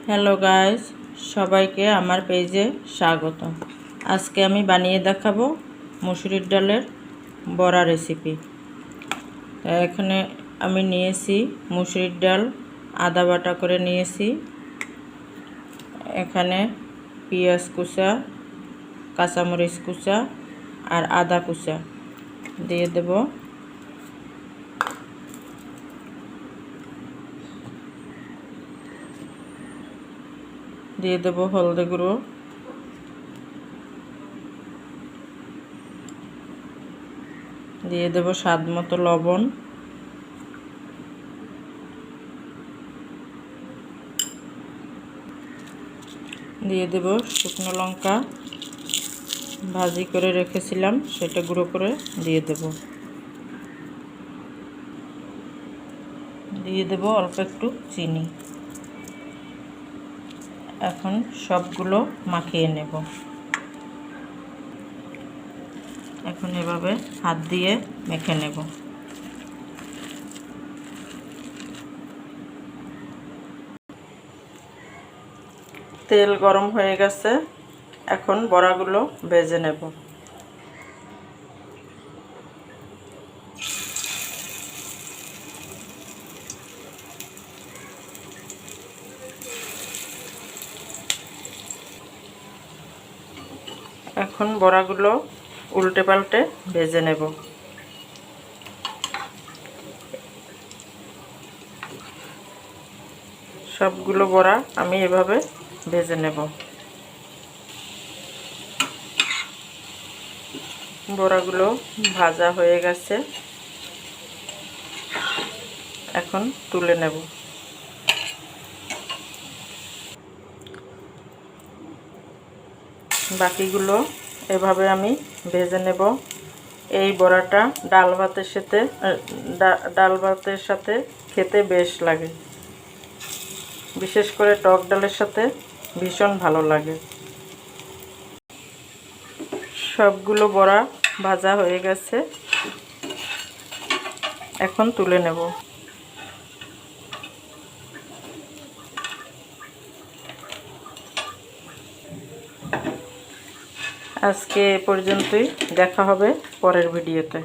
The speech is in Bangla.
হ্যালো গাইস, সবাইকে আমার পেজে স্বাগত। আজকে আমি বানিয়ে দেখাবো মুসুরির ডালের বড়া রেসিপি। এখানে আমি নিয়েছি মুসুরির ডাল, আদা বাটা করে নিয়েছি। এখানে পেঁয়াজ কুচা, কাঁচামরিচ কুচা আর আদা কুচা দিয়ে দেব। দিয়ে দেব হলদে গুঁড়ো, দিয়ে দেব স্বাদ মতো লবণ, দিয়ে দেব শুকনো লঙ্কা ভাজি করে রেখেছিলাম, সেটা গুঁড়ো করে দিয়ে দেব। দিয়ে দেব অল্প একটু চিনি। এখন সবগুলো মাখিয়ে নেব। এখন এভাবে হাত দিয়ে মেখে নেব। তেল গরম হয়ে গেছে, এখন বড়াগুলো ভেজে নেব। এখন বড়াগুলো উল্টে পাল্টে ভেজে নেব। সবগুলো বড়া আমি এভাবে ভেজে নেব। বড়াগুলো ভাজা হয়ে গেছে, এখন তুলে নেব। বাকিগুলো এভাবে আমি ভেজে নেব। এই বড়াটা ডাল ভাতের সাথে খেতে বেশ লাগে, বিশেষ করে টক ডালের সাথে ভীষণ ভালো লাগে। সবগুলো বড়া ভাজা হয়ে গেছে, এখন তুলে নেব। আজকে এ পর্যন্তই, দেখা হবে পরের ভিডিওতে।